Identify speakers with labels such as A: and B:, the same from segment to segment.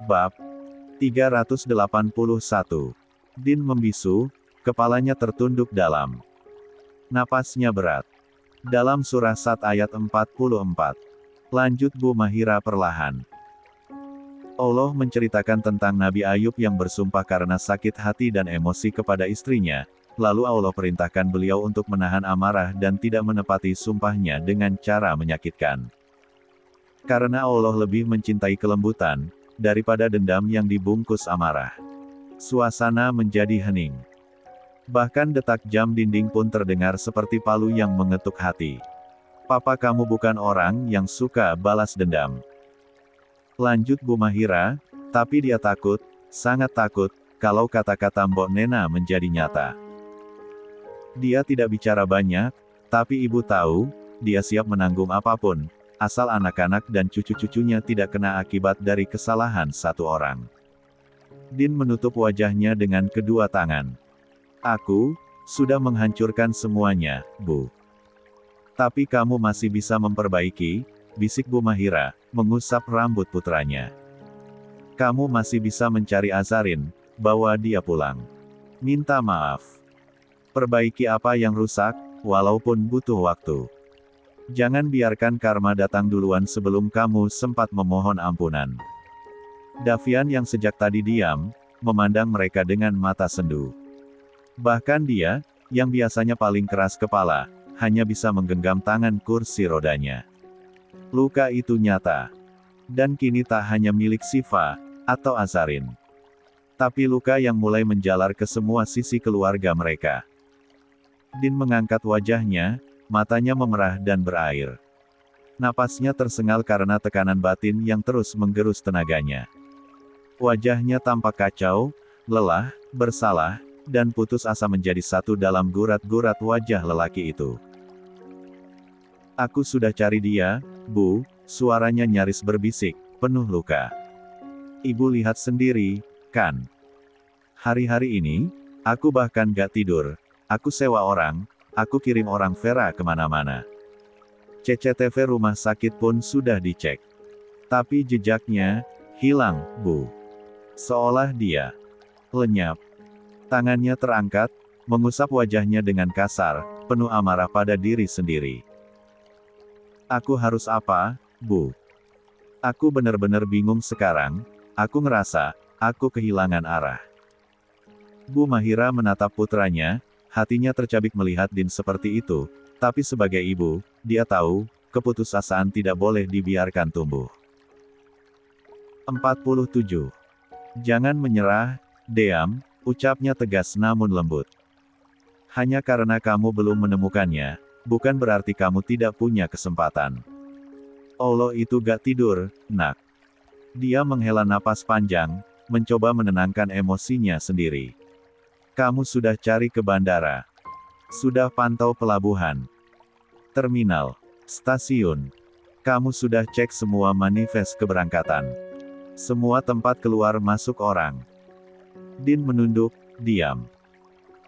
A: Bab 381. Din membisu, kepalanya tertunduk dalam. Napasnya berat. Dalam surah Sad ayat 44. Lanjut Bu Mahira perlahan. Allah menceritakan tentang Nabi Ayub yang bersumpah karena sakit hati dan emosi kepada istrinya, lalu Allah perintahkan beliau untuk menahan amarah dan tidak menepati sumpahnya dengan cara menyakitkan. Karena Allah lebih mencintai kelembutan, daripada dendam yang dibungkus amarah. Suasana menjadi hening. Bahkan detak jam dinding pun terdengar seperti palu yang mengetuk hati. Papa kamu bukan orang yang suka balas dendam. Lanjut Bu Mahira, tapi dia takut, sangat takut, kalau kata-kata Mbok Nena menjadi nyata. Dia tidak bicara banyak, tapi ibu tahu, dia siap menanggung apapun, asal anak-anak dan cucu-cucunya tidak kena akibat dari kesalahan satu orang. Din menutup wajahnya dengan kedua tangan. Aku sudah menghancurkan semuanya, Bu. Tapi kamu masih bisa memperbaiki, bisik Bu Mahira, mengusap rambut putranya. Kamu masih bisa mencari Azarin, bawa dia pulang. Minta maaf. Perbaiki apa yang rusak, walaupun butuh waktu. Jangan biarkan karma datang duluan sebelum kamu sempat memohon ampunan. Davian yang sejak tadi diam, memandang mereka dengan mata sendu. Bahkan dia, yang biasanya paling keras kepala, hanya bisa menggenggam tangan kursi rodanya. Luka itu nyata. Dan kini tak hanya milik Siva, atau Azarin. Tapi luka yang mulai menjalar ke semua sisi keluarga mereka. Din mengangkat wajahnya, matanya memerah dan berair. Napasnya tersengal karena tekanan batin yang terus menggerus tenaganya. Wajahnya tampak kacau, lelah, bersalah, dan putus asa menjadi satu dalam gurat-gurat wajah lelaki itu. Aku sudah cari dia, Bu, suaranya nyaris berbisik, penuh luka. Ibu lihat sendiri, kan? Hari-hari ini, aku bahkan gak tidur, aku sewa orang, aku kirim orang Vera kemana-mana. CCTV rumah sakit pun sudah dicek. Tapi jejaknya, hilang, Bu. Seolah dia lenyap. Tangannya terangkat, mengusap wajahnya dengan kasar, penuh amarah pada diri sendiri. Aku harus apa, Bu? Aku benar-benar bingung sekarang, aku ngerasa, aku kehilangan arah. Bu Mahira menatap putranya, hatinya tercabik melihat Din seperti itu, tapi sebagai ibu, dia tahu, keputusasaan tidak boleh dibiarkan tumbuh. 47. Jangan menyerah, Deam, ucapnya tegas namun lembut. Hanya karena kamu belum menemukannya, bukan berarti kamu tidak punya kesempatan. Allah itu gak tidur, nak. Dia menghela napas panjang, mencoba menenangkan emosinya sendiri. Kamu sudah cari ke bandara. Sudah pantau pelabuhan. Terminal. Stasiun. Kamu sudah cek semua manifest keberangkatan. Semua tempat keluar masuk orang. Din menunduk, diam.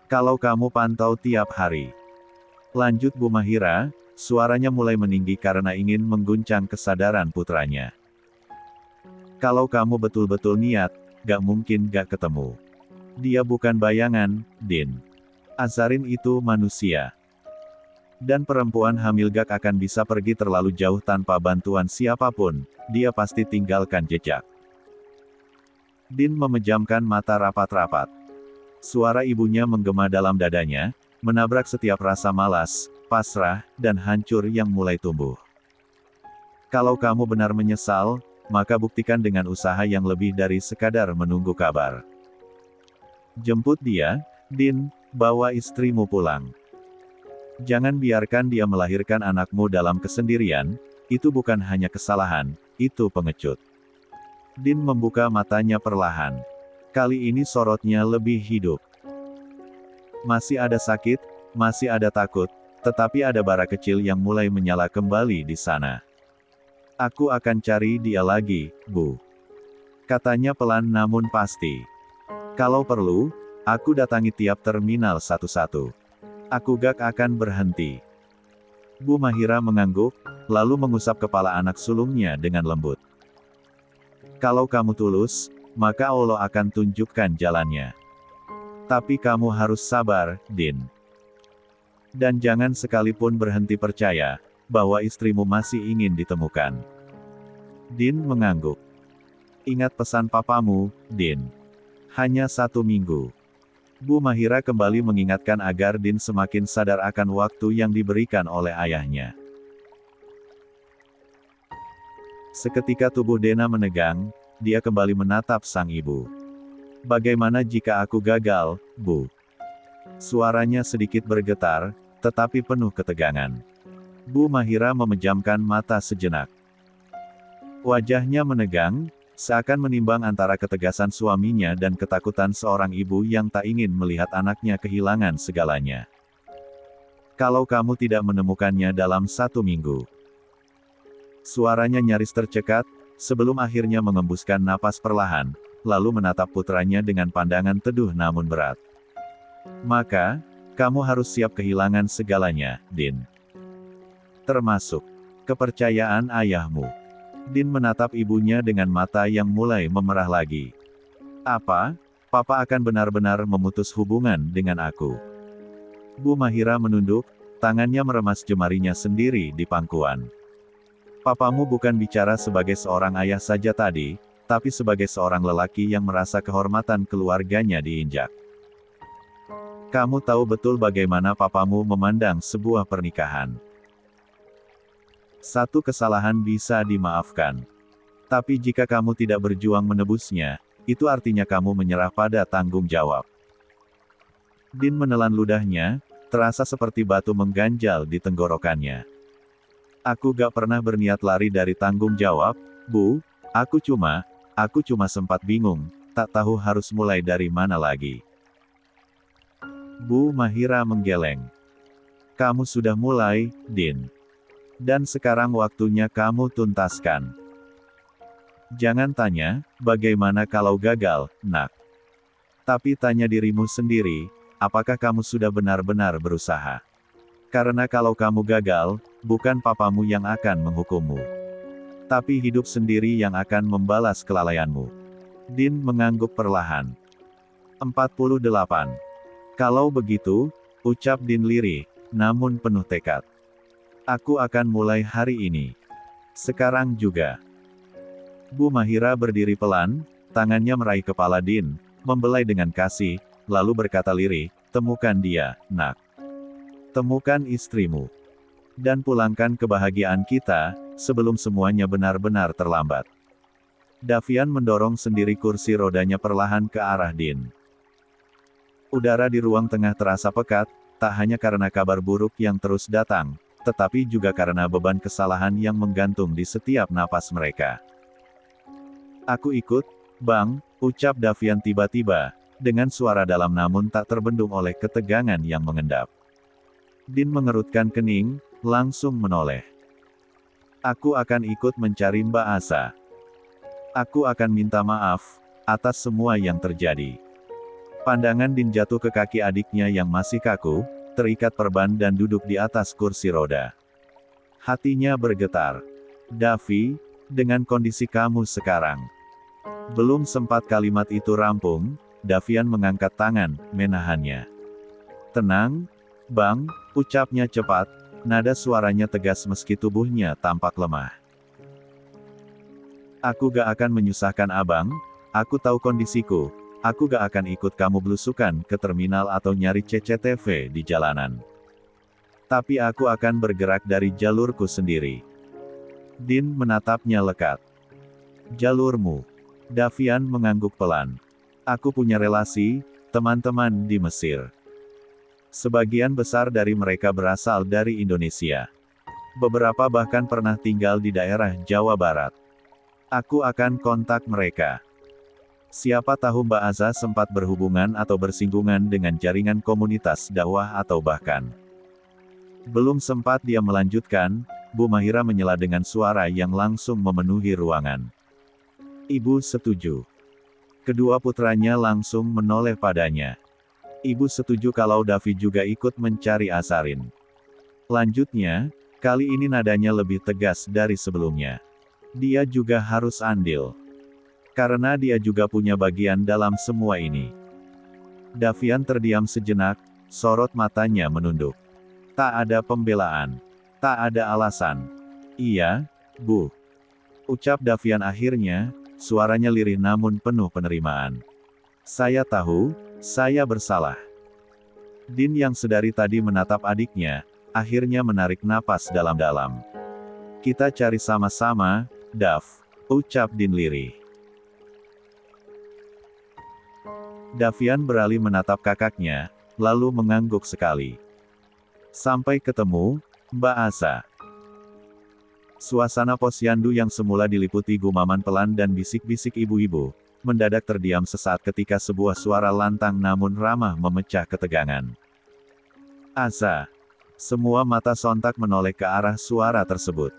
A: Kalau kamu pantau tiap hari. Lanjut Bu Mahira, suaranya mulai meninggi karena ingin mengguncang kesadaran putranya. Kalau kamu betul-betul niat, gak mungkin gak ketemu. Dia bukan bayangan, Din. Azarin itu manusia. Dan perempuan hamil gak akan bisa pergi terlalu jauh tanpa bantuan siapapun, dia pasti tinggalkan jejak. Din memejamkan mata rapat-rapat. Suara ibunya menggema dalam dadanya, menabrak setiap rasa malas, pasrah, dan hancur yang mulai tumbuh. Kalau kamu benar menyesal, maka buktikan dengan usaha yang lebih dari sekadar menunggu kabar. Jemput dia, Din, bawa istrimu pulang. Jangan biarkan dia melahirkan anakmu dalam kesendirian, itu bukan hanya kesalahan, itu pengecut. Din membuka matanya perlahan. Kali ini sorotnya lebih hidup. Masih ada sakit, masih ada takut, tetapi ada bara kecil yang mulai menyala kembali di sana. Aku akan cari dia lagi, Bu. Katanya pelan namun pasti. Kalau perlu, aku datangi tiap terminal satu-satu. Aku gak akan berhenti. Bu Mahira mengangguk, lalu mengusap kepala anak sulungnya dengan lembut. Kalau kamu tulus, maka Allah akan tunjukkan jalannya. Tapi kamu harus sabar, Din. Dan jangan sekalipun berhenti percaya, bahwa istrimu masih ingin ditemukan. Din mengangguk. Ingat pesan papamu, Din. Hanya 1 minggu. Bu Mahira kembali mengingatkan agar Din semakin sadar akan waktu yang diberikan oleh ayahnya. Seketika tubuh Dena menegang, dia kembali menatap sang ibu. Bagaimana jika aku gagal, Bu? Suaranya sedikit bergetar, tetapi penuh ketegangan. Bu Mahira memejamkan mata sejenak. Wajahnya menegang, seakan menimbang antara ketegasan suaminya dan ketakutan seorang ibu yang tak ingin melihat anaknya kehilangan segalanya. Kalau kamu tidak menemukannya dalam 1 minggu. Suaranya nyaris tercekat, sebelum akhirnya mengembuskan napas perlahan, lalu menatap putranya dengan pandangan teduh namun berat. Maka, kamu harus siap kehilangan segalanya, Din. Termasuk kepercayaan ayahmu. Din menatap ibunya dengan mata yang mulai memerah lagi. Apa? Papa akan benar-benar memutus hubungan dengan aku. Bu Mahira menunduk, tangannya meremas jemarinya sendiri di pangkuan. Papamu bukan bicara sebagai seorang ayah saja tadi, tapi sebagai seorang lelaki yang merasa kehormatan keluarganya diinjak. Kamu tahu betul bagaimana papamu memandang sebuah pernikahan. Satu kesalahan bisa dimaafkan. Tapi jika kamu tidak berjuang menebusnya, itu artinya kamu menyerah pada tanggung jawab. Din menelan ludahnya, terasa seperti batu mengganjal di tenggorokannya. Aku gak pernah berniat lari dari tanggung jawab, Bu. Aku cuma sempat bingung, tak tahu harus mulai dari mana lagi. Bu Mahira menggeleng. Kamu sudah mulai, Din. Dan sekarang waktunya kamu tuntaskan. Jangan tanya, bagaimana kalau gagal, Nak. Tapi tanya dirimu sendiri, apakah kamu sudah benar-benar berusaha? Karena kalau kamu gagal, bukan papamu yang akan menghukummu. Tapi hidup sendiri yang akan membalas kelalaianmu. Din mengangguk perlahan. 48. Kalau begitu, ucap Din lirih, namun penuh tekad. Aku akan mulai hari ini. Sekarang juga. Bu Mahira berdiri pelan, tangannya meraih kepala Din, membelai dengan kasih, lalu berkata lirih, temukan dia, Nak. Temukan istrimu. Dan pulangkan kebahagiaan kita, sebelum semuanya benar-benar terlambat. Davian mendorong sendiri kursi rodanya perlahan ke arah Din. Udara di ruang tengah terasa pekat, tak hanya karena kabar buruk yang terus datang, tetapi juga karena beban kesalahan yang menggantung di setiap napas mereka. Aku ikut, Bang, ucap Davian tiba-tiba, dengan suara dalam namun tak terbendung oleh ketegangan yang mengendap. Din mengerutkan kening, langsung menoleh. Aku akan ikut mencari Mbak Asa. Aku akan minta maaf, atas semua yang terjadi. Pandangan Din jatuh ke kaki adiknya yang masih kaku, terikat perban dan duduk di atas kursi roda. Hatinya bergetar. Davi, dengan kondisi kamu sekarang. Belum sempat kalimat itu rampung, Davian mengangkat tangan, menahannya. Tenang, Bang, ucapnya cepat, nada suaranya tegas meski tubuhnya tampak lemah. Aku gak akan menyusahkan abang, aku tahu kondisiku, aku gak akan ikut kamu belusukan ke terminal atau nyari CCTV di jalanan. Tapi aku akan bergerak dari jalurku sendiri. Din menatapnya lekat. Jalurmu. Davian mengangguk pelan. Aku punya relasi, teman-teman di Mesir. Sebagian besar dari mereka berasal dari Indonesia. Beberapa bahkan pernah tinggal di daerah Jawa Barat. Aku akan kontak mereka. Siapa tahu Mbak Aza sempat berhubungan atau bersinggungan dengan jaringan komunitas dakwah atau bahkan. Belum sempat dia melanjutkan, Bu Mahira menyela dengan suara yang langsung memenuhi ruangan. Ibu setuju. Kedua putranya langsung menoleh padanya. Ibu setuju kalau Davi juga ikut mencari Asarin. Lanjutnya, kali ini nadanya lebih tegas dari sebelumnya. Dia juga harus andil. Karena dia juga punya bagian dalam semua ini. Davian terdiam sejenak, sorot matanya menunduk. Tak ada pembelaan. Tak ada alasan. Iya, Bu. Ucap Davian akhirnya, suaranya lirih namun penuh penerimaan. Saya tahu, saya bersalah. Din yang sedari tadi menatap adiknya, akhirnya menarik napas dalam-dalam. Kita cari sama-sama, Dav, ucap Din lirih. Davian beralih menatap kakaknya, lalu mengangguk sekali. Sampai ketemu, Mbak Asa. Suasana posyandu yang semula diliputi gumaman pelan dan bisik-bisik ibu-ibu, mendadak terdiam sesaat ketika sebuah suara lantang namun ramah memecah ketegangan. Asa. Semua mata sontak menoleh ke arah suara tersebut.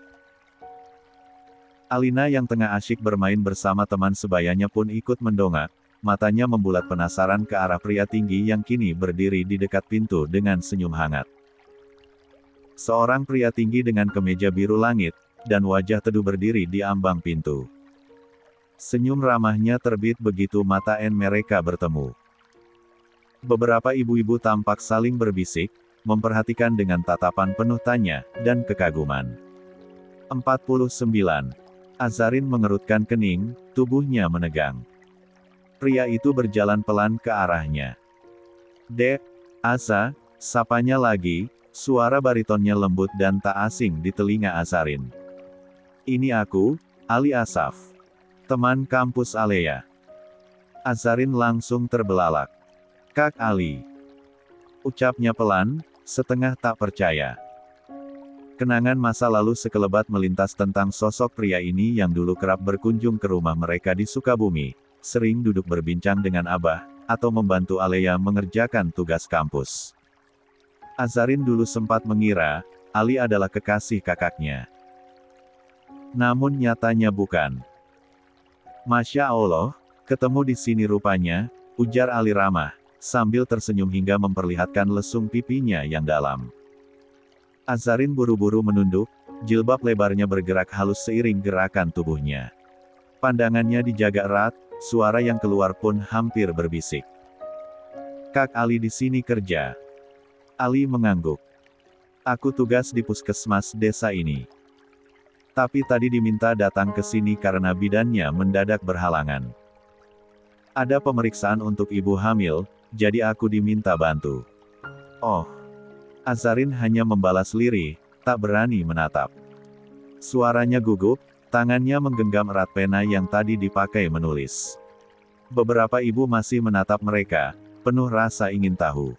A: Alina yang tengah asyik bermain bersama teman sebayanya pun ikut mendongak, matanya membulat penasaran ke arah pria tinggi yang kini berdiri di dekat pintu dengan senyum hangat. Seorang pria tinggi dengan kemeja biru langit, dan wajah teduh berdiri di ambang pintu. Senyum ramahnya terbit begitu mata mereka bertemu. Beberapa ibu-ibu tampak saling berbisik, memperhatikan dengan tatapan penuh tanya, dan kekaguman. 49. Azarin mengerutkan kening, tubuhnya menegang. Pria itu berjalan pelan ke arahnya. Dek, Asa, sapanya lagi, suara baritonnya lembut dan tak asing di telinga Azarin. Ini aku, Ali Asaf. Teman kampus Alea. Azarin langsung terbelalak. Kak Ali. Ucapnya pelan, setengah tak percaya. Kenangan masa lalu sekelebat melintas tentang sosok pria ini yang dulu kerap berkunjung ke rumah mereka di Sukabumi, sering duduk berbincang dengan Abah, atau membantu Alea mengerjakan tugas kampus. Azarin dulu sempat mengira, Ali adalah kekasih kakaknya. Namun nyatanya bukan. Masya Allah, ketemu di sini rupanya, ujar Ali ramah, sambil tersenyum hingga memperlihatkan lesung pipinya yang dalam. Azarin buru-buru menunduk, jilbab lebarnya bergerak halus seiring gerakan tubuhnya. Pandangannya dijaga erat, suara yang keluar pun hampir berbisik. Kak Ali di sini kerja. Ali mengangguk. Aku tugas di puskesmas desa ini. Tapi tadi diminta datang ke sini karena bidannya mendadak berhalangan. Ada pemeriksaan untuk ibu hamil, jadi aku diminta bantu. Oh. Azarin hanya membalas lirih, tak berani menatap. Suaranya gugup, tangannya menggenggam erat pena yang tadi dipakai menulis. Beberapa ibu masih menatap mereka, penuh rasa ingin tahu.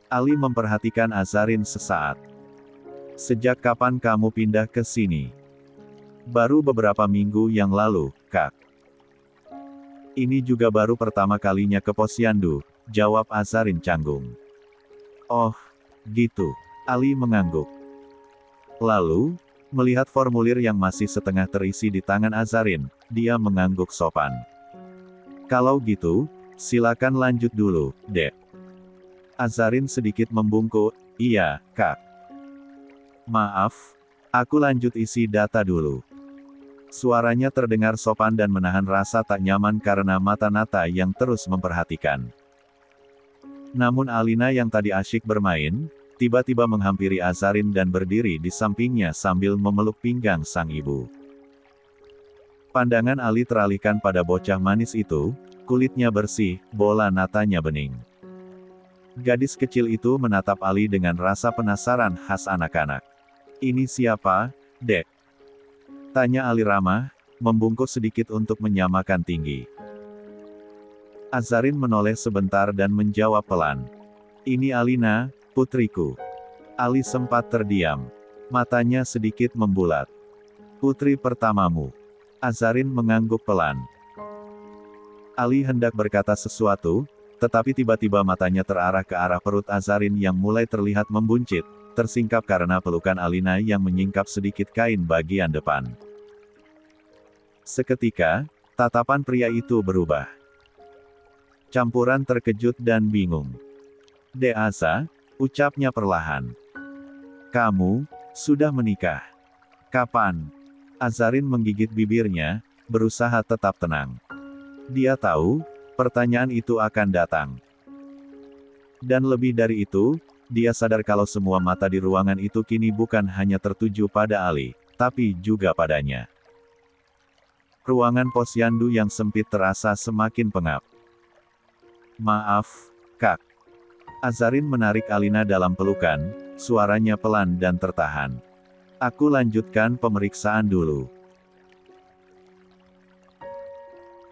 A: Ali memperhatikan Azarin sesaat. Sejak kapan kamu pindah ke sini? Baru beberapa minggu yang lalu, Kak. Ini juga baru pertama kalinya ke posyandu, jawab Azarin canggung. Oh, gitu. Ali mengangguk. Lalu, melihat formulir yang masih setengah terisi di tangan Azarin, dia mengangguk sopan. Kalau gitu, silakan lanjut dulu, Dek. Azarin sedikit membungkuk, iya, Kak. Maaf, aku lanjut isi data dulu. Suaranya terdengar sopan dan menahan rasa tak nyaman karena mata Nata yang terus memperhatikan. Namun Alina yang tadi asyik bermain, tiba-tiba menghampiri Azarin dan berdiri di sampingnya sambil memeluk pinggang sang ibu. Pandangan Ali teralihkan pada bocah manis itu, kulitnya bersih, bola matanya bening. Gadis kecil itu menatap Ali dengan rasa penasaran khas anak-anak. Ini siapa, Dek? Tanya Ali ramah, membungkuk sedikit untuk menyamakan tinggi. Azarin menoleh sebentar dan menjawab pelan. Ini Alina, putriku. Ali sempat terdiam. Matanya sedikit membulat. Putri pertamamu. Azarin mengangguk pelan. Ali hendak berkata sesuatu, tetapi tiba-tiba matanya terarah ke arah perut Azarin yang mulai terlihat membuncit, tersingkap karena pelukan Alina yang menyingkap sedikit kain bagian depan. Seketika, tatapan pria itu berubah. Campuran terkejut dan bingung. Dek Asa, ucapnya perlahan. Kamu, sudah menikah. Kapan? Azarin menggigit bibirnya, berusaha tetap tenang. Dia tahu, pertanyaan itu akan datang. Dan lebih dari itu, dia sadar kalau semua mata di ruangan itu kini bukan hanya tertuju pada Ali, tapi juga padanya. Ruangan posyandu yang sempit terasa semakin pengap. "Maaf, Kak." Azarin menarik Alina dalam pelukan, suaranya pelan dan tertahan. "Aku lanjutkan pemeriksaan dulu."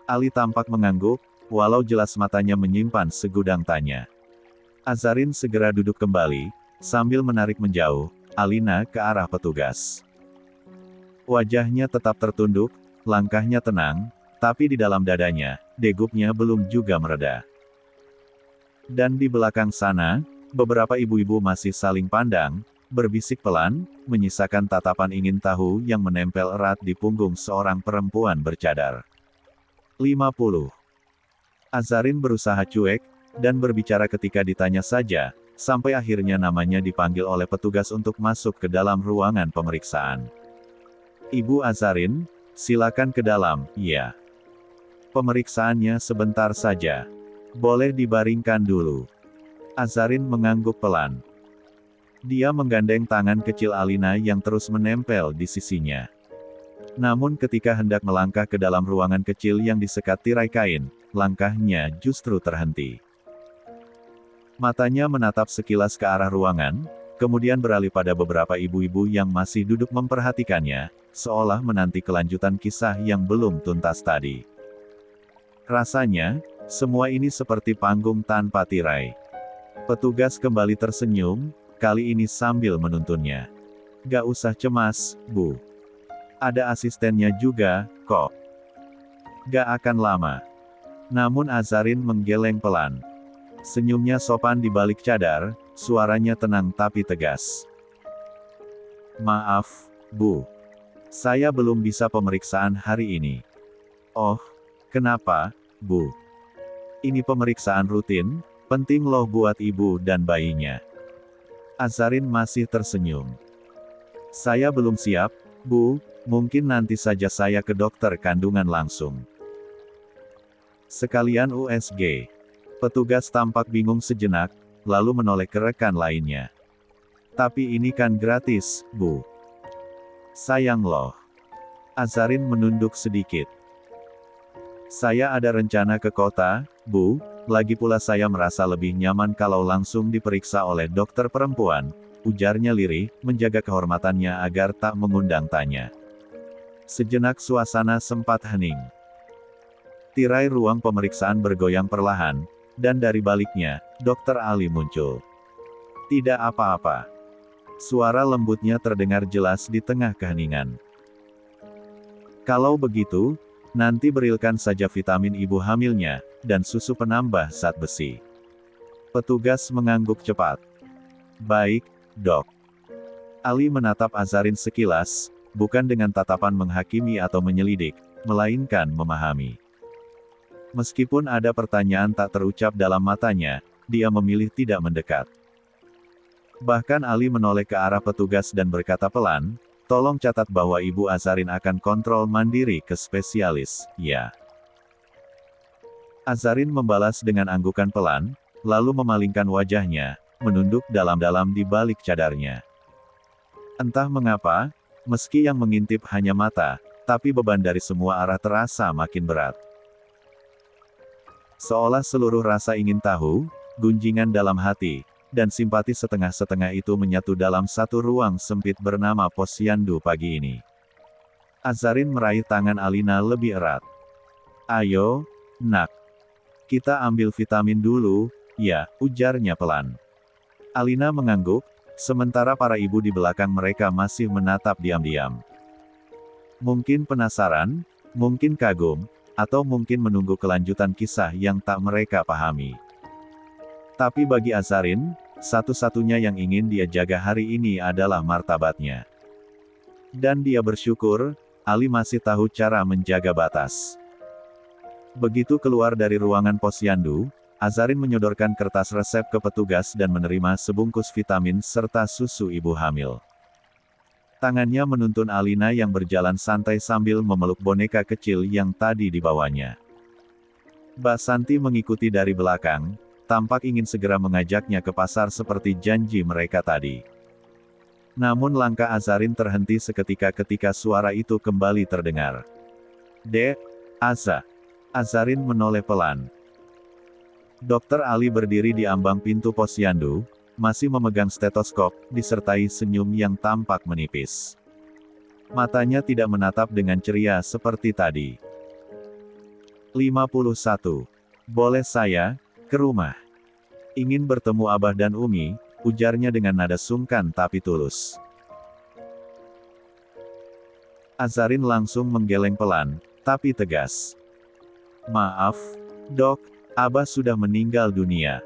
A: Ali tampak mengangguk, walau jelas matanya menyimpan segudang tanya. Azarin segera duduk kembali, sambil menarik menjauh Alina ke arah petugas. Wajahnya tetap tertunduk, langkahnya tenang, tapi di dalam dadanya, degupnya belum juga mereda. Dan di belakang sana, beberapa ibu-ibu masih saling pandang, berbisik pelan, menyisakan tatapan ingin tahu yang menempel erat di punggung seorang perempuan bercadar. 50. Azarin berusaha cuek, dan berbicara ketika ditanya saja, sampai akhirnya namanya dipanggil oleh petugas untuk masuk ke dalam ruangan pemeriksaan. "Ibu Azarin, silakan ke dalam." "Iya." "Pemeriksaannya sebentar saja. Boleh dibaringkan dulu." Azarin mengangguk pelan. Dia menggandeng tangan kecil Alina yang terus menempel di sisinya. Namun ketika hendak melangkah ke dalam ruangan kecil yang disekat tirai kain, langkahnya justru terhenti. Matanya menatap sekilas ke arah ruangan, kemudian beralih pada beberapa ibu-ibu yang masih duduk memperhatikannya, seolah menanti kelanjutan kisah yang belum tuntas tadi. Rasanya, semua ini seperti panggung tanpa tirai. Petugas kembali tersenyum, kali ini sambil menuntunnya. "Gak usah cemas, Bu. Ada asistennya juga, kok. Gak akan lama." Namun Azarin menggeleng pelan. Senyumnya sopan di balik cadar, suaranya tenang tapi tegas. "Maaf, Bu. Saya belum bisa pemeriksaan hari ini." "Oh, kenapa, Bu?" "Ini pemeriksaan rutin, penting loh buat ibu dan bayinya." Azarin masih tersenyum. "Saya belum siap, Bu, mungkin nanti saja saya ke dokter kandungan langsung." "Sekalian USG." Petugas tampak bingung sejenak, lalu menoleh ke rekan lainnya. "Tapi ini kan gratis, Bu." "Sayang loh." Azarin menunduk sedikit. "Saya ada rencana ke kota, Bu, lagi pula saya merasa lebih nyaman kalau langsung diperiksa oleh dokter perempuan," ujarnya lirih, menjaga kehormatannya agar tak mengundang tanya. Sejenak suasana sempat hening. Tirai ruang pemeriksaan bergoyang perlahan, dan dari baliknya, Dr. Ali muncul. "Tidak apa-apa." Suara lembutnya terdengar jelas di tengah keheningan. "Kalau begitu, nanti berilkan saja vitamin ibu hamilnya, dan susu penambah zat besi." Petugas mengangguk cepat. "Baik, Dok." Ali menatap Azarin sekilas, bukan dengan tatapan menghakimi atau menyelidik, melainkan memahami. Meskipun ada pertanyaan tak terucap dalam matanya, dia memilih tidak mendekat. Bahkan Ali menoleh ke arah petugas dan berkata pelan, "Tolong catat bahwa Ibu Azarin akan kontrol mandiri ke spesialis, ya." Azarin membalas dengan anggukan pelan, lalu memalingkan wajahnya, menunduk dalam-dalam di balik cadarnya. Entah mengapa, meski yang mengintip hanya mata, tapi beban dari semua arah terasa makin berat. Seolah seluruh rasa ingin tahu, gunjingan dalam hati, dan simpati setengah-setengah itu menyatu dalam satu ruang sempit bernama posyandu pagi ini. Azarin meraih tangan Alina lebih erat. "Ayo, Nak. Kita ambil vitamin dulu, ya," ujarnya pelan. Alina mengangguk, sementara para ibu di belakang mereka masih menatap diam-diam. Mungkin penasaran, mungkin kagum, atau mungkin menunggu kelanjutan kisah yang tak mereka pahami. Tapi bagi Azarin, satu-satunya yang ingin dia jaga hari ini adalah martabatnya. Dan dia bersyukur, Ali masih tahu cara menjaga batas. Begitu keluar dari ruangan posyandu, Azarin menyodorkan kertas resep ke petugas dan menerima sebungkus vitamin serta susu ibu hamil. Tangannya menuntun Alina yang berjalan santai sambil memeluk boneka kecil yang tadi dibawanya. Mbak Santi mengikuti dari belakang, tampak ingin segera mengajaknya ke pasar seperti janji mereka tadi. Namun langkah Azarin terhenti seketika ketika suara itu kembali terdengar. "Dek, Aza." Azarin menoleh pelan. Dokter Ali berdiri di ambang pintu posyandu, masih memegang stetoskop, disertai senyum yang tampak menipis. Matanya tidak menatap dengan ceria seperti tadi. 51. "Boleh saya ke rumah? Ingin bertemu Abah dan Umi," ujarnya dengan nada sungkan tapi tulus. Azarin langsung menggeleng pelan, tapi tegas. "Maaf, Dok, Abah sudah meninggal dunia.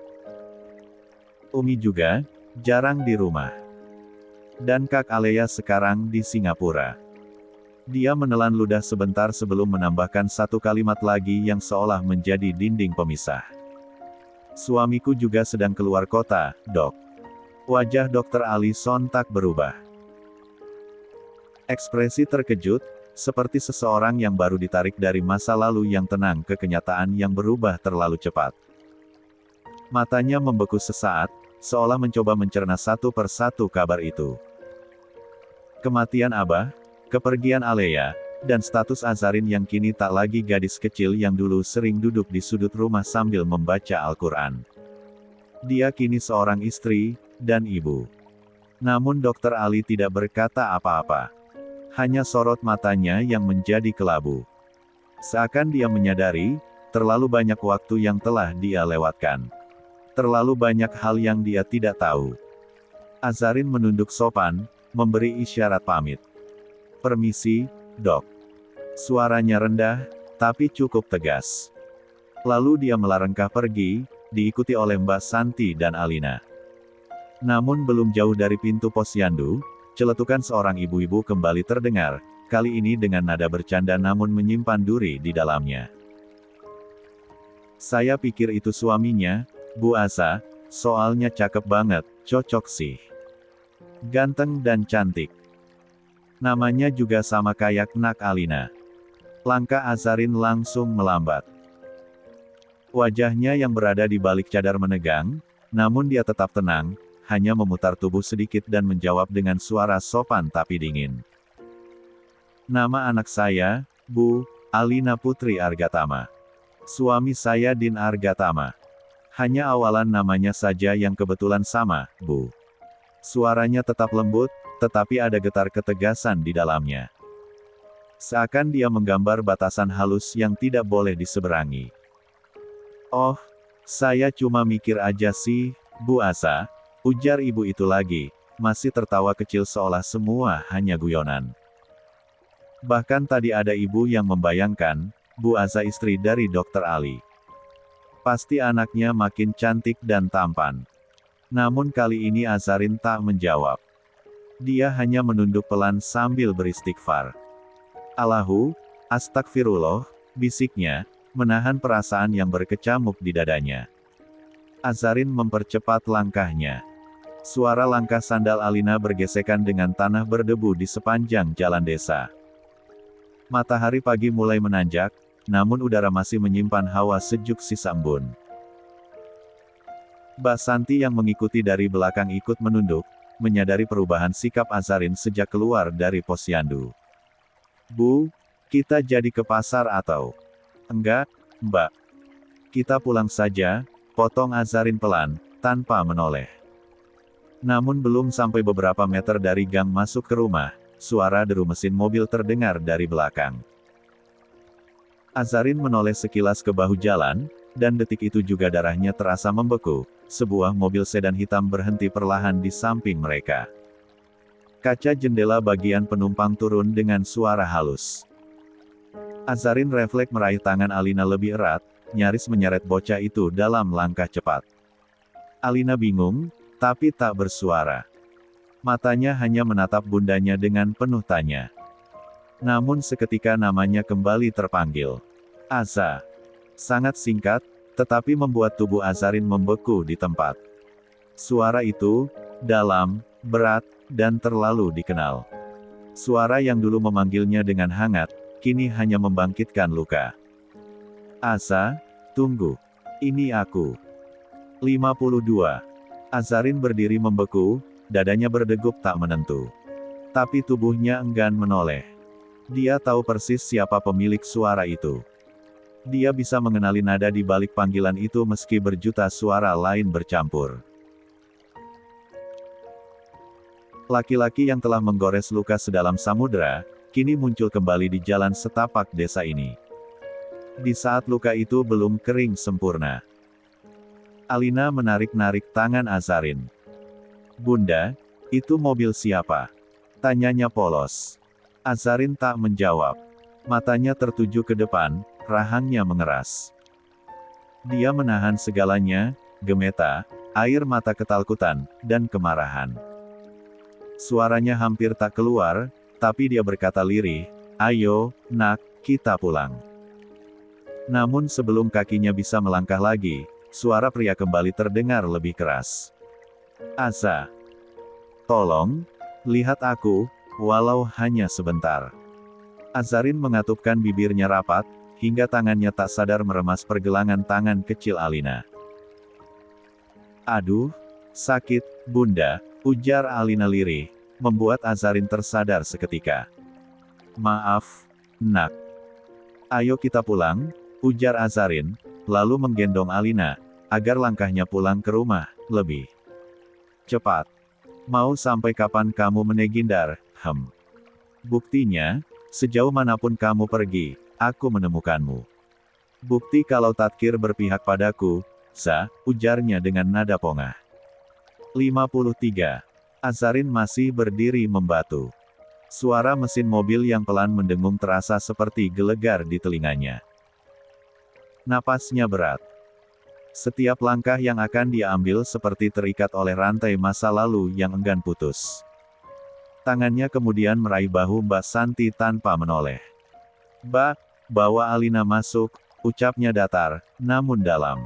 A: Umi juga jarang di rumah. Dan Kak Alea sekarang di Singapura." Dia menelan ludah sebentar sebelum menambahkan satu kalimat lagi yang seolah menjadi dinding pemisah. "Suamiku juga sedang keluar kota, Dok." Wajah Dokter Ali sontak berubah. Ekspresi terkejut, seperti seseorang yang baru ditarik dari masa lalu yang tenang ke kenyataan yang berubah terlalu cepat. Matanya membeku sesaat, seolah mencoba mencerna satu persatu kabar itu. Kematian Abah, kepergian Alea, dan status Azarin yang kini tak lagi gadis kecil yang dulu sering duduk di sudut rumah sambil membaca Al-Quran. Dia kini seorang istri, dan ibu. Namun Dokter Ali tidak berkata apa-apa. Hanya sorot matanya yang menjadi kelabu. Seakan dia menyadari, terlalu banyak waktu yang telah dia lewatkan. Terlalu banyak hal yang dia tidak tahu. Azarin menunduk sopan, memberi isyarat pamit. "Permisi, Dok." Suaranya rendah, tapi cukup tegas. Lalu dia melangkah pergi, diikuti oleh Mbak Santi dan Alina. Namun belum jauh dari pintu posyandu, celetukan seorang ibu-ibu kembali terdengar, kali ini dengan nada bercanda namun menyimpan duri di dalamnya. "Saya pikir itu suaminya, Bu Aza, soalnya cakep banget, cocok sih. Ganteng dan cantik. Namanya juga sama kayak Nak Alina." Langkah Azarin langsung melambat. Wajahnya yang berada di balik cadar menegang, namun dia tetap tenang, hanya memutar tubuh sedikit dan menjawab dengan suara sopan tapi dingin. "Nama anak saya, Bu, Alina Putri Argatama. Suami saya Din Argatama. Hanya awalan namanya saja yang kebetulan sama, Bu." Suaranya tetap lembut, tetapi ada getar ketegasan di dalamnya. Seakan dia menggambar batasan halus yang tidak boleh diseberangi. "Oh, saya cuma mikir aja sih, Bu Aza," ujar ibu itu lagi, masih tertawa kecil seolah semua hanya guyonan. Bahkan tadi ada ibu yang membayangkan, Bu Aza istri dari Dokter Ali. Pasti anaknya makin cantik dan tampan. Namun kali ini Azarin tak menjawab. Dia hanya menunduk pelan sambil beristighfar. "Allahu, astagfirullah," bisiknya, menahan perasaan yang berkecamuk di dadanya. Azarin mempercepat langkahnya. Suara langkah sandal Alina bergesekan dengan tanah berdebu di sepanjang jalan desa. Matahari pagi mulai menanjak, namun udara masih menyimpan hawa sejuk sisa embun. Mbak Santi yang mengikuti dari belakang ikut menunduk, menyadari perubahan sikap Azarin sejak keluar dari posyandu. "Bu, kita jadi ke pasar atau?" "Enggak, Mbak. Kita pulang saja," potong Azarin pelan, tanpa menoleh. Namun belum sampai beberapa meter dari gang masuk ke rumah, suara deru mesin mobil terdengar dari belakang. Azarin menoleh sekilas ke bahu jalan, dan detik itu juga darahnya terasa membeku. Sebuah mobil sedan hitam berhenti perlahan di samping mereka. Kaca jendela bagian penumpang turun dengan suara halus. Azarin refleks meraih tangan Alina lebih erat, nyaris menyeret bocah itu dalam langkah cepat. Alina bingung, tapi tak bersuara. Matanya hanya menatap bundanya dengan penuh tanya. Namun seketika namanya kembali terpanggil. "Aza." Sangat singkat, tetapi membuat tubuh Azarin membeku di tempat. Suara itu, dalam, berat, dan terlalu dikenal. Suara yang dulu memanggilnya dengan hangat, kini hanya membangkitkan luka. "Aza, Tunggu. Ini aku. 52. Azarin berdiri membeku, dadanya berdegup tak menentu. Tapi tubuhnya enggan menoleh. Dia tahu persis siapa pemilik suara itu. Dia bisa mengenali nada di balik panggilan itu meski berjuta suara lain bercampur. Laki-laki yang telah menggores luka sedalam samudera, kini muncul kembali di jalan setapak desa ini. Di saat luka itu belum kering sempurna. Alina menarik-narik tangan Azarin. "Bunda, itu mobil siapa?" tanyanya polos. Azarin tak menjawab. Matanya tertuju ke depan, rahangnya mengeras. Dia menahan segalanya, gemeta, air mata ketalkutan, dan kemarahan. Suaranya hampir tak keluar, tapi dia berkata lirih, "Ayo, nak, kita pulang." Namun sebelum kakinya bisa melangkah lagi, suara pria kembali terdengar lebih keras. "Aza, tolong, lihat aku, walau hanya sebentar." Azarin mengatupkan bibirnya rapat, hingga tangannya tak sadar meremas pergelangan tangan kecil Alina. "Aduh, sakit, Bunda," ujar Alina lirih, membuat Azarin tersadar seketika. "Maaf, nak. Ayo kita pulang," ujar Azarin, lalu menggendong Alina, agar langkahnya pulang ke rumah, lebih cepat. "Mau sampai kapan kamu menegindar, Buktinya, sejauh manapun kamu pergi, aku menemukanmu. Bukti kalau Tatkir berpihak padaku, ujarnya dengan nada pongah. 53. Azarin masih berdiri membatu. Suara mesin mobil yang pelan mendengung terasa seperti gelegar di telinganya. Napasnya berat. Setiap langkah yang akan dia ambil seperti terikat oleh rantai masa lalu yang enggan putus. Tangannya kemudian meraih bahu Mbak Santi tanpa menoleh. "Mbak, bawa Alina masuk," ucapnya datar, namun dalam.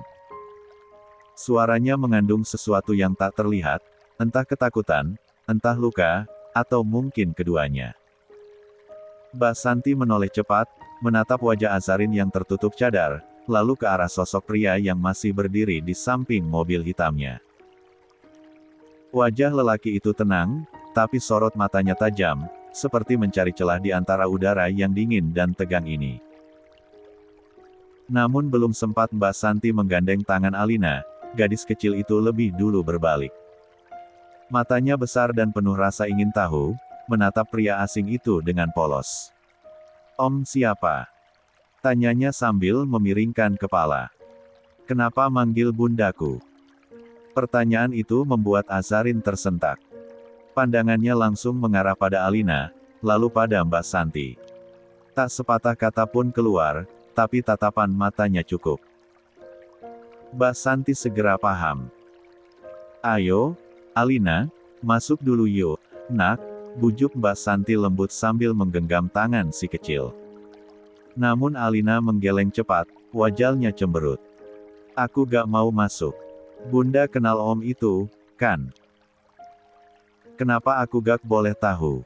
A: Suaranya mengandung sesuatu yang tak terlihat, entah ketakutan, entah luka, atau mungkin keduanya. Mbak Santi menoleh cepat, menatap wajah Azarin yang tertutup cadar, lalu ke arah sosok pria yang masih berdiri di samping mobil hitamnya. Wajah lelaki itu tenang, tapi sorot matanya tajam, seperti mencari celah di antara udara yang dingin dan tegang ini. Namun belum sempat Mbak Santi menggandeng tangan Alina, gadis kecil itu lebih dulu berbalik. Matanya besar dan penuh rasa ingin tahu, menatap pria asing itu dengan polos. "Om siapa?" tanyanya sambil memiringkan kepala. "Kenapa manggil bundaku?" Pertanyaan itu membuat Azarin tersentak. Pandangannya langsung mengarah pada Alina, lalu pada Mbak Santi. Tak sepatah kata pun keluar, tapi tatapan matanya cukup. Mbak Santi segera paham. "Ayo, Alina, masuk dulu yuk, nak," bujuk Mbak Santi lembut sambil menggenggam tangan si kecil. Namun Alina menggeleng cepat, wajahnya cemberut. "Aku gak mau masuk. Bunda kenal om itu, kan? Kenapa aku gak boleh tahu?"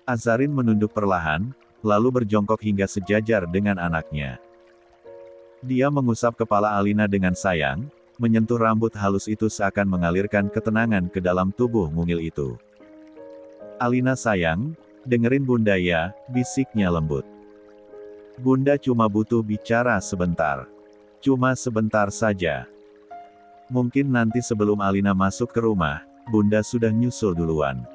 A: Azarin menunduk perlahan, lalu berjongkok hingga sejajar dengan anaknya. Dia mengusap kepala Alina dengan sayang, menyentuh rambut halus itu seakan mengalirkan ketenangan ke dalam tubuh mungil itu. "Alina sayang, dengerin Bunda ya," bisiknya lembut. "Bunda cuma butuh bicara sebentar. Cuma sebentar saja. Mungkin nanti sebelum Alina masuk ke rumah, Bunda sudah nyusul duluan."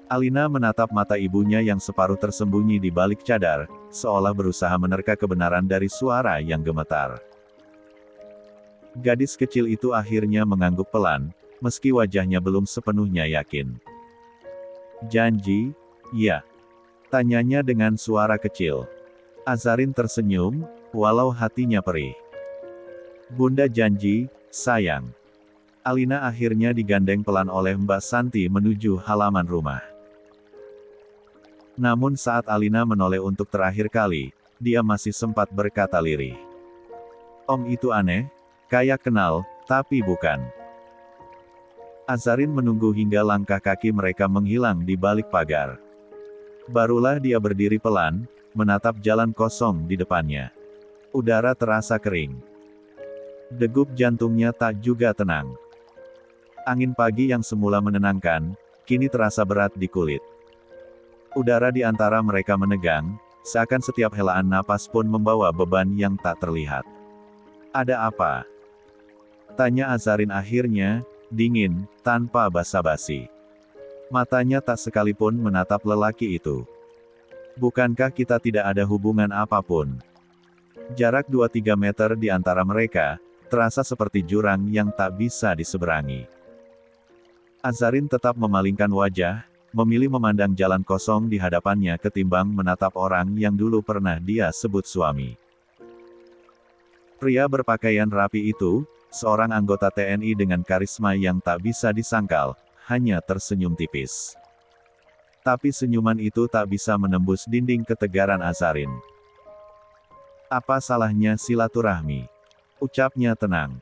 A: Alina menatap mata ibunya yang separuh tersembunyi di balik cadar, seolah berusaha menerka kebenaran dari suara yang gemetar. Gadis kecil itu akhirnya mengangguk pelan, meski wajahnya belum sepenuhnya yakin. "Janji, ya?" tanyanya dengan suara kecil. Azarin tersenyum, walau hatinya perih. "Bunda janji, sayang." Alina akhirnya digandeng pelan oleh Mbak Santi menuju halaman rumah. Namun saat Alina menoleh untuk terakhir kali, dia masih sempat berkata lirih. "Om itu aneh, kayak kenal, tapi bukan." Azarin menunggu hingga langkah kaki mereka menghilang di balik pagar. Barulah dia berdiri pelan, menatap jalan kosong di depannya. Udara terasa kering. Degup jantungnya tak juga tenang. Angin pagi yang semula menenangkan, kini terasa berat di kulit. Udara di antara mereka menegang, seakan setiap helaan napas pun membawa beban yang tak terlihat. Ada apa? Tanya Azarin akhirnya, dingin, tanpa basa-basi. Matanya tak sekalipun menatap lelaki itu. Bukankah kita tidak ada hubungan apapun? Jarak 2-3 meter di antara mereka, terasa seperti jurang yang tak bisa diseberangi. Azarin tetap memalingkan wajah, memilih memandang jalan kosong di hadapannya ketimbang menatap orang yang dulu pernah dia sebut suami. Pria berpakaian rapi itu, seorang anggota TNI dengan karisma yang tak bisa disangkal, hanya tersenyum tipis. Tapi senyuman itu tak bisa menembus dinding ketegaran Azarin. Apa salahnya silaturahmi? Ucapnya tenang.